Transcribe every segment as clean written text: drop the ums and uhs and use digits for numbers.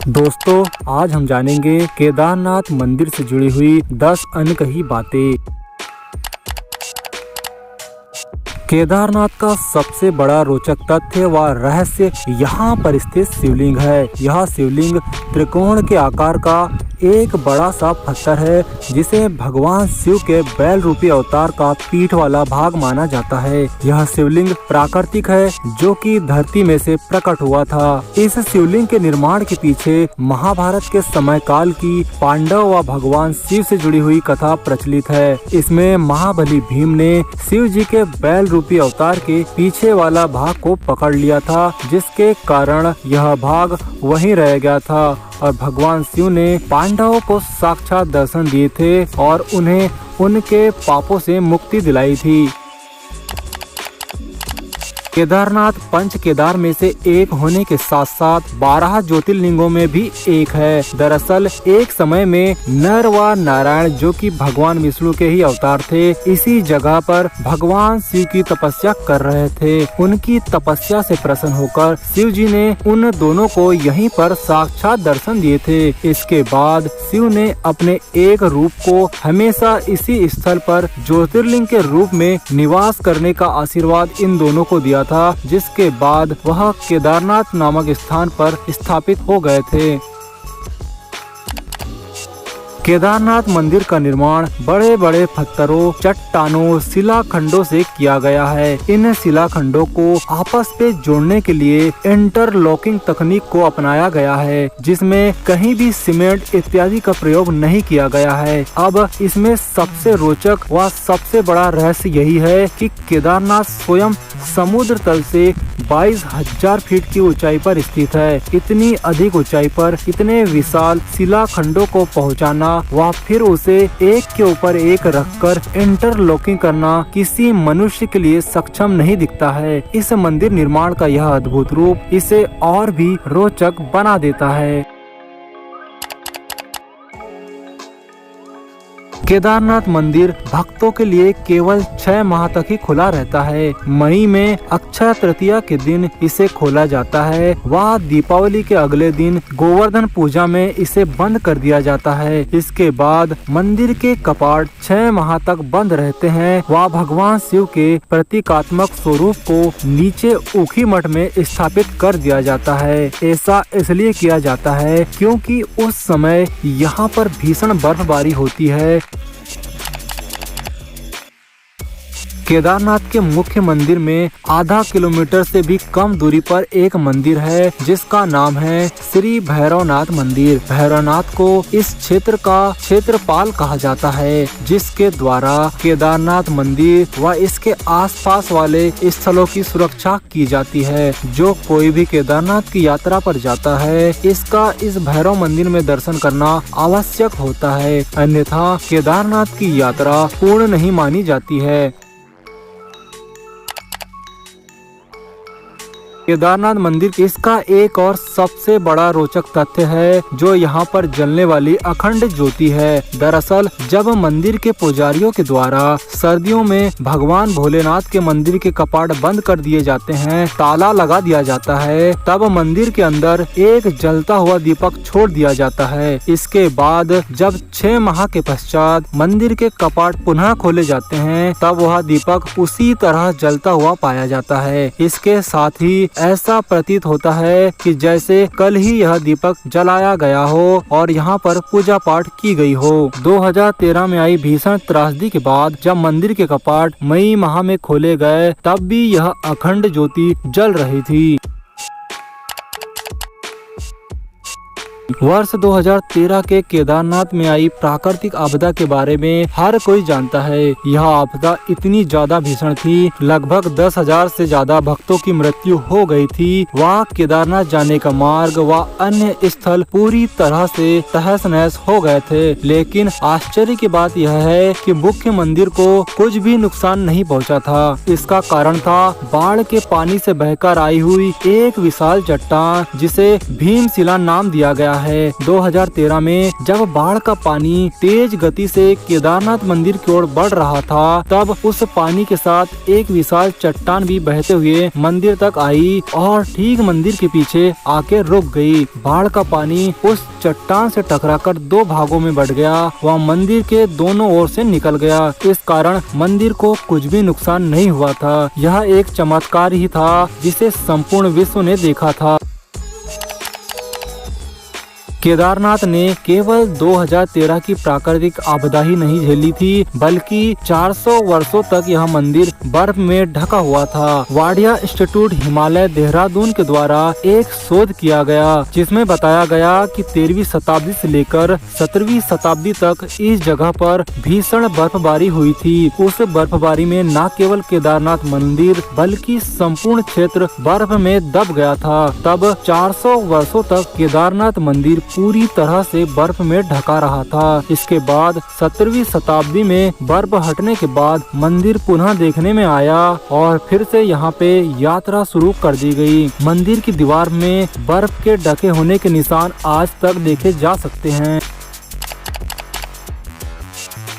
दोस्तों, आज हम जानेंगे केदारनाथ मंदिर से जुड़ी हुई 10 अनकही बातें। केदारनाथ का सबसे बड़ा रोचक तथ्य व रहस्य यहाँ पर स्थित शिवलिंग है। यह शिवलिंग त्रिकोण के आकार का एक बड़ा सा पत्थर है, जिसे भगवान शिव के बैल रूपी अवतार का पीठ वाला भाग माना जाता है। यह शिवलिंग प्राकृतिक है, जो कि धरती में से प्रकट हुआ था। इस शिवलिंग के निर्माण के पीछे महाभारत के समय काल की पांडव व भगवान शिव से जुड़ी हुई कथा प्रचलित है। इसमें महाबली भीम ने शिव जी के बैल रूपी अवतार के पीछे वाला भाग को पकड़ लिया था, जिसके कारण यह भाग वहीं रह गया था और भगवान शिव ने पांडवों को साक्षात दर्शन दिए थे और उन्हें उनके पापों से मुक्ति दिलाई थी। केदारनाथ पंच केदार में से एक होने के साथ साथ 12 ज्योतिर्लिंगों में भी एक है। दरअसल एक समय में नर व नारायण, जो कि भगवान विष्णु के ही अवतार थे, इसी जगह पर भगवान शिव की तपस्या कर रहे थे। उनकी तपस्या से प्रसन्न होकर शिव जी ने उन दोनों को यहीं पर साक्षात दर्शन दिए थे। इसके बाद शिव ने अपने एक रूप को हमेशा इसी स्थल पर ज्योतिर्लिंग के रूप में निवास करने का आशीर्वाद इन दोनों को दिया था, जिसके बाद वह केदारनाथ नामक स्थान पर स्थापित हो गए थे। केदारनाथ मंदिर का निर्माण बड़े बड़े पत्थरों, चट्टानों, शिलाखंडों से किया गया है। इन शिलाखंडों को आपस में जोड़ने के लिए इंटरलॉकिंग तकनीक को अपनाया गया है, जिसमें कहीं भी सीमेंट इत्यादि का प्रयोग नहीं किया गया है। अब इसमें सबसे रोचक व सबसे बड़ा रहस्य यही है कि केदारनाथ स्वयं समुद्र तल से 22,000 फीट की ऊंचाई पर स्थित है। इतनी अधिक ऊंचाई पर इतने विशाल शिलाखंडों को पहुंचाना व फिर उसे एक के ऊपर एक रखकर इंटरलॉकिंग करना किसी मनुष्य के लिए सक्षम नहीं दिखता है। इस मंदिर निर्माण का यह अद्भुत रूप इसे और भी रोचक बना देता है। केदारनाथ मंदिर भक्तों के लिए केवल 6 माह तक ही खुला रहता है। मई में अक्षय तृतीया के दिन इसे खोला जाता है व दीपावली के अगले दिन गोवर्धन पूजा में इसे बंद कर दिया जाता है। इसके बाद मंदिर के कपाट 6 माह तक बंद रहते हैं व भगवान शिव के प्रतीकात्मक स्वरूप को नीचे ऊखी मठ में स्थापित कर दिया जाता है। ऐसा इसलिए किया जाता है क्योंकि उस समय यहाँ पर भीषण बर्फबारी होती है। केदारनाथ के मुख्य मंदिर में आधा किलोमीटर से भी कम दूरी पर एक मंदिर है, जिसका नाम है श्री भैरवनाथ मंदिर। भैरवनाथ को इस क्षेत्र का क्षेत्रपाल कहा जाता है, जिसके द्वारा केदारनाथ मंदिर व इसके आसपास वाले स्थलों की सुरक्षा की जाती है। जो कोई भी केदारनाथ की यात्रा पर जाता है, इसका इस भैरव मंदिर में दर्शन करना आवश्यक होता है, अन्यथा केदारनाथ की यात्रा पूर्ण नहीं मानी जाती है। केदारनाथ मंदिर इसका एक और सबसे बड़ा रोचक तथ्य है, जो यहाँ पर जलने वाली अखंड ज्योति है। दरअसल जब मंदिर के पुजारियों के द्वारा सर्दियों में भगवान भोलेनाथ के मंदिर के कपाट बंद कर दिए जाते हैं, ताला लगा दिया जाता है, तब मंदिर के अंदर एक जलता हुआ दीपक छोड़ दिया जाता है। इसके बाद जब 6 माह के पश्चात मंदिर के कपाट पुनः खोले जाते हैं, तब वह दीपक उसी तरह जलता हुआ पाया जाता है। इसके साथ ही ऐसा प्रतीत होता है कि जैसे कल ही यह दीपक जलाया गया हो और यहाँ पर पूजा पाठ की गई हो। 2013 में आई भीषण त्रासदी के बाद जब मंदिर के कपाट मई माह में खोले गए, तब भी यह अखंड ज्योति जल रही थी। वर्ष 2013 के केदारनाथ में आई प्राकृतिक आपदा के बारे में हर कोई जानता है। यह आपदा इतनी ज्यादा भीषण थी, लगभग 10,000 से ज्यादा भक्तों की मृत्यु हो गई थी। वहाँ केदारनाथ जाने का मार्ग व अन्य स्थल पूरी तरह से तहस नहस हो गए थे। लेकिन आश्चर्य की बात यह है कि मुख्य मंदिर को कुछ भी नुकसान नहीं पहुँचा था। इसका कारण था बाढ़ के पानी से बहकर आई हुई एक विशाल चट्टान, जिसे भीमशिला नाम दिया गया है। है। 2013 में जब बाढ़ का पानी तेज गति से केदारनाथ मंदिर की ओर बढ़ रहा था, तब उस पानी के साथ एक विशाल चट्टान भी बहते हुए मंदिर तक आई और ठीक मंदिर के पीछे आके रुक गई। बाढ़ का पानी उस चट्टान से टकराकर दो भागों में बढ़ गया। वह मंदिर के दोनों ओर से निकल गया। इस कारण मंदिर को कुछ भी नुकसान नहीं हुआ था। यह एक चमत्कार ही था जिसे संपूर्ण विश्व ने देखा था। केदारनाथ ने केवल 2013 की प्राकृतिक आपदा ही नहीं झेली थी, बल्कि 400 वर्षों तक यह मंदिर बर्फ में ढका हुआ था। वाडिया इंस्टीट्यूट हिमालय देहरादून के द्वारा एक शोध किया गया, जिसमें बताया गया कि 13वीं शताब्दी से लेकर 17वीं शताब्दी तक इस जगह पर भीषण बर्फबारी हुई थी। उस बर्फबारी में न केवल केदारनाथ मंदिर बल्कि संपूर्ण क्षेत्र बर्फ में दब गया था। तब 400 वर्षों तक केदारनाथ मंदिर पूरी तरह से बर्फ में ढका रहा था। इसके बाद 17वीं शताब्दी में बर्फ हटने के बाद मंदिर पुनः देखने में आया और फिर से यहाँ पे यात्रा शुरू कर दी गई। मंदिर की दीवार में बर्फ के ढके होने के निशान आज तक देखे जा सकते हैं।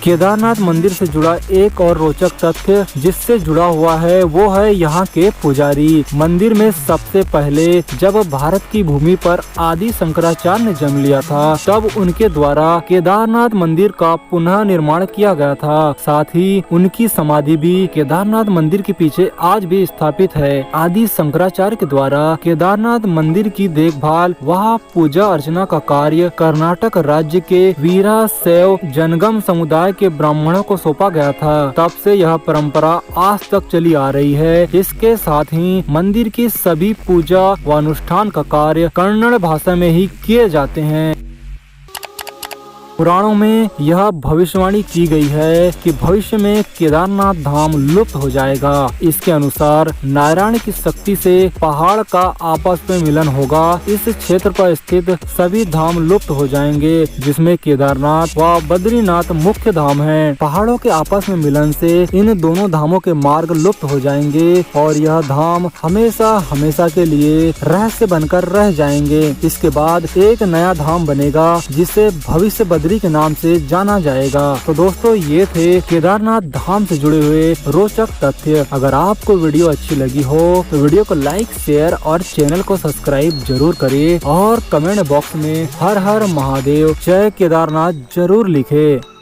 केदारनाथ मंदिर से जुड़ा एक और रोचक तथ्य जिससे जुड़ा हुआ है वो है यहाँ के पुजारी। मंदिर में सबसे पहले जब भारत की भूमि पर आदि शंकराचार्य ने जन्म लिया था, तब उनके द्वारा केदारनाथ मंदिर का पुनः निर्माण किया गया था। साथ ही उनकी समाधि भी केदारनाथ मंदिर के पीछे आज भी स्थापित है। आदि शंकराचार्य के द्वारा केदारनाथ मंदिर की देखभाल वहाँ पूजा अर्चना का कार्य कर्नाटक राज्य के वीरशैव जनगम समुदाय के ब्राह्मणों को सौंपा गया था। तब से यह परंपरा आज तक चली आ रही है। इसके साथ ही मंदिर की सभी पूजा व अनुष्ठान का कार्य कन्नड़ भाषा में ही किए जाते हैं। पुराणों में यह भविष्यवाणी की गई है कि भविष्य में केदारनाथ धाम लुप्त हो जाएगा। इसके अनुसार नारायण की शक्ति से पहाड़ का आपस में मिलन होगा। इस क्षेत्र पर स्थित सभी धाम लुप्त हो जाएंगे, जिसमें केदारनाथ व बद्रीनाथ मुख्य धाम हैं। पहाड़ों के आपस में मिलन से इन दोनों धामों के मार्ग लुप्त हो जाएंगे और यह धाम हमेशा हमेशा के लिए रहस्य बनकर रह जाएंगे। इसके बाद एक नया धाम बनेगा जिसे भविष्य बद्री के नाम से जाना जाएगा। तो दोस्तों, ये थे केदारनाथ धाम से जुड़े हुए रोचक तथ्य। अगर आपको वीडियो अच्छी लगी हो तो वीडियो को लाइक, शेयर और चैनल को सब्सक्राइब जरूर करें और कमेंट बॉक्स में हर हर महादेव जय केदारनाथ जरूर लिखें।